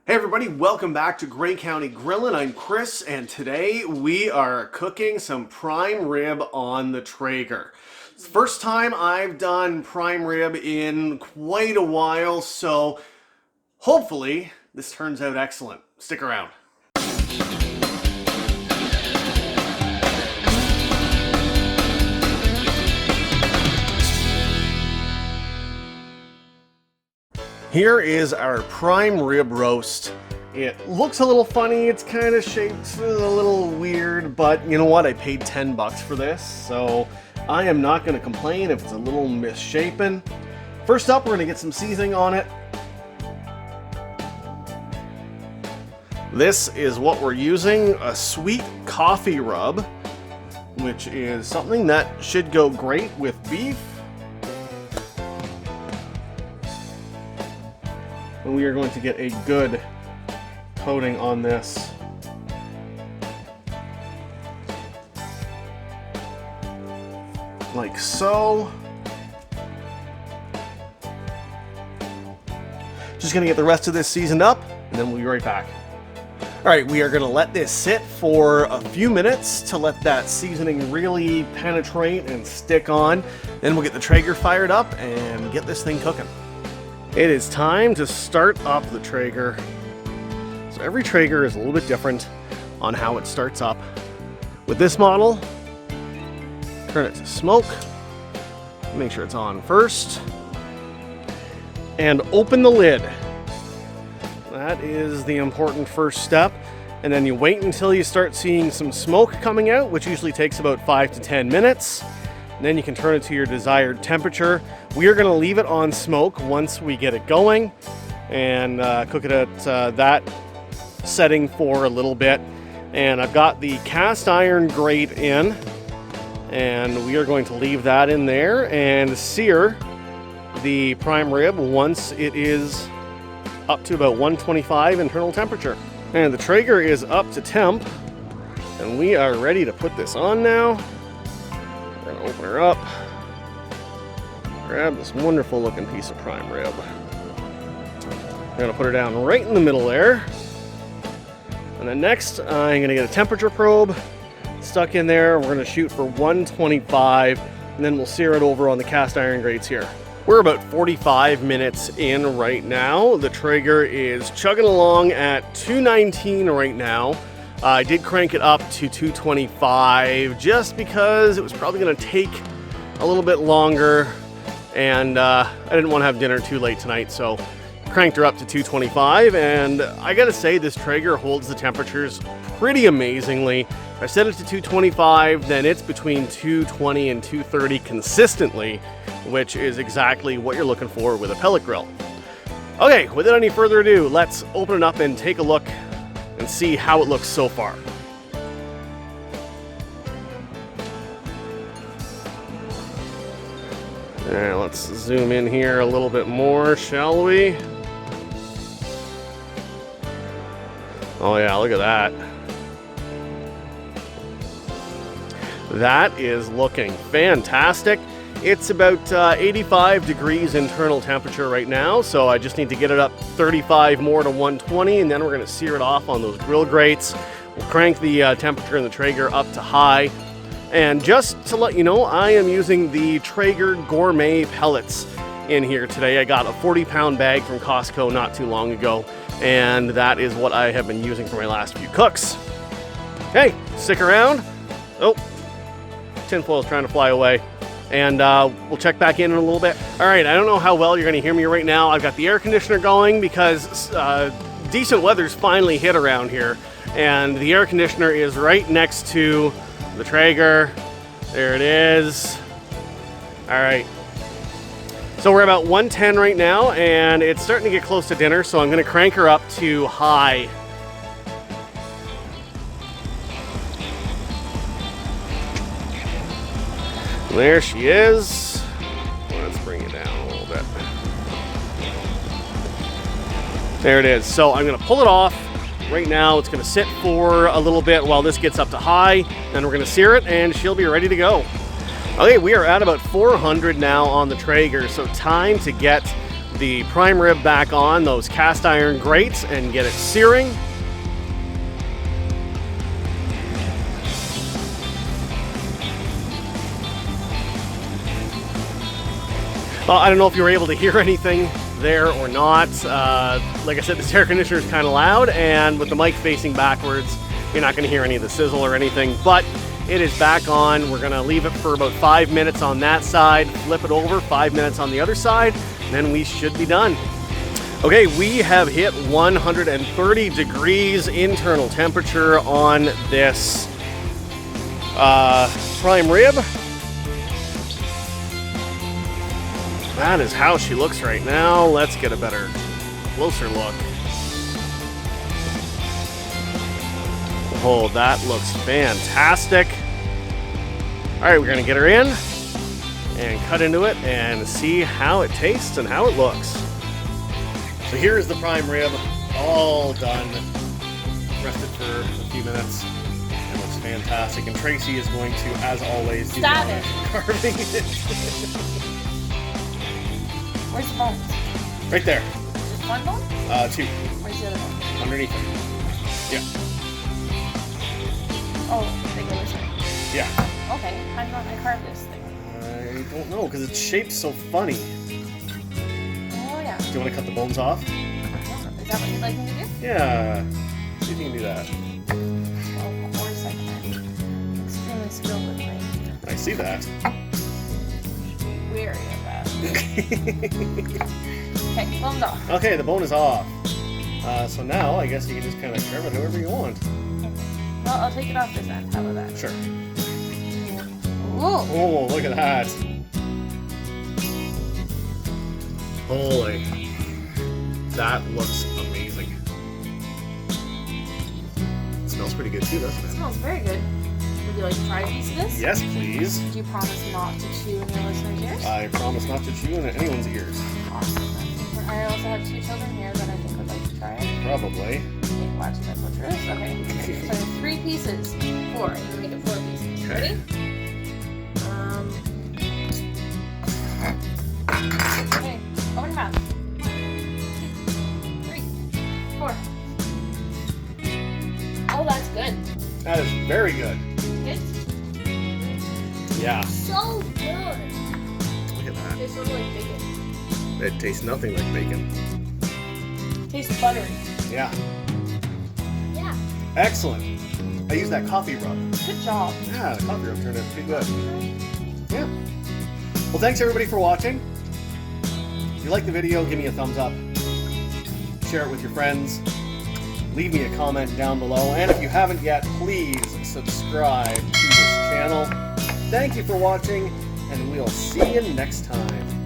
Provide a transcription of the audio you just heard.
Hey everybody, welcome back to Grey County Grillin. I'm Chris, and today we are cooking some prime rib on the Traeger. It's the first time I've done prime rib in quite a while, so hopefully this turns out excellent. Stick around. Here is our prime rib roast. It looks a little funny, it's kind of shaped a little weird, but you know what? I paid 10 bucks for this, so I am not going to complain if it's a little misshapen. First up, we're going to get some seasoning on it. This is what we're using, a sweet coffee rub, which is something that should go great with beef. And we are going to get a good coating on this. Like so. Just gonna get the rest of this seasoned up, and then we'll be right back. All right, we are gonna let this sit for a few minutes to let that seasoning really penetrate and stick on. Then we'll get the Traeger fired up and get this thing cooking. It is time to start up the Traeger. So every Traeger is a little bit different on how it starts up. With this model, turn it to smoke, make sure it's on first, and open the lid. That is the important first step. And then you wait until you start seeing some smoke coming out, which usually takes about 5 to 10 minutes. And then you can turn it to your desired temperature. We are going to leave it on smoke once we get it going and cook it at that setting for a little bit. And I've got the cast iron grate in, and we are going to leave that in there and sear the prime rib once it is up to about 125 internal temperature. And the Traeger is up to temp, and we are ready to put this on now. We're going to open her up. Grab this wonderful looking piece of prime rib. I'm going to put her down right in the middle there. And then next, I'm going to get a temperature probe stuck in there. We're going to shoot for 125, and then we'll sear it over on the cast iron grates here. We're about 45 minutes in right now. The Traeger is chugging along at 219 right now. I did crank it up to 225 just because it was probably going to take a little bit longer, and I didn't want to have dinner too late tonight, so cranked her up to 225. And I gotta say, this Traeger holds the temperatures pretty amazingly. If I set it to 225, then it's between 220 and 230 consistently, which is exactly what you're looking for with a pellet grill. Okay, without any further ado, let's open it up and take a look and see how it looks so far. Alright, let's zoom in here a little bit more, shall we? Oh yeah, look at that. That is looking fantastic. It's about 85 degrees internal temperature right now, so I just need to get it up 35 more to 120, and then we're going to sear it off on those grill grates. We'll crank the temperature in the Traeger up to high. And just to let you know, I am using the Traeger gourmet pellets in here today. I got a 40-pound bag from Costco not too long ago, and that is what I have been using for my last few cooks. Okay, stick around. Oh, tinfoil is trying to fly away. And we'll check back in a little bit. All right, I don't know how well you're going to hear me right now. I've got the air conditioner going because decent weather's finally hit around here. And the air conditioner is right next to the Traeger. There it is. All right. So we're about 110 right now, and it's starting to get close to dinner, so I'm going to crank her up to high. There she is. Let's bring it down a little bit. There it is. So I'm going to pull it off. Right now it's going to sit for a little bit while this gets up to high. Then we're going to sear it and she'll be ready to go. Okay, we are at about 400 now on the Traeger, so time to get the prime rib back on those cast iron grates and get it searing. Well, I don't know if you were able to hear anything there or not. Like I said, this air conditioner is kind of loud, and with the mic facing backwards, you're not going to hear any of the sizzle or anything, but it is back on. We're going to leave it for about 5 minutes on that side, flip it over, 5 minutes on the other side, and then we should be done. Okay, we have hit 130 degrees internal temperature on this prime rib. That is how she looks right now. Let's get a better, closer look. Oh, that looks fantastic. All right, we're gonna get her in and cut into it and see how it tastes and how it looks. So here's the prime rib, all done. Rested for a few minutes. It looks fantastic. And Tracy is going to, as always, do carving it. Where's the bones? Right there. Just one bone? Two. Where's the other bone? Underneath it. Yeah. Oh, they go this way. Yeah. Okay, how do I carve this thing? I don't know, because its shape's so funny. Oh, yeah. Do you want to cut the bones off? Is that what you'd like me to do? Yeah. See if you can do that. Well, of course I can. I'm extremely skilled with my... I see that. Weary of that. Okay, bone's off. Okay, the bone is off. So now, I guess you can just kind of carve it however you want. Okay. Well, I'll take it off this end. How about that? Sure. Whoa! Oh, look at that. Holy. That looks amazing. It smells pretty good too, doesn't It it? smells very good. Would you like to try a piece of this? Yes, please. Do you promise not to chew in your listeners' ears? I promise not to chew in anyone's ears. Awesome. I also have 2 children here that I think would like to try it. Probably. Okay, watch that butcher is. Okay. So 3 pieces. 4. I'm gonna make it 4 pieces. Okay. Ready? Okay. Open your mouth. 3, 4. Oh, that's good. That is very good. Good. Yeah. So good. Look at that. Tastes sort of like bacon. It tastes nothing like bacon. Tastes buttery. Yeah. Yeah. Excellent. I used that coffee rub. Good job. Yeah, the coffee rub turned out pretty good. Yeah. Well, thanks everybody for watching. If you like the video, give me a thumbs up. Share it with your friends. Leave me a comment down below. And if you haven't yet, please subscribe to this channel. Thank you for watching, and we'll see you next time.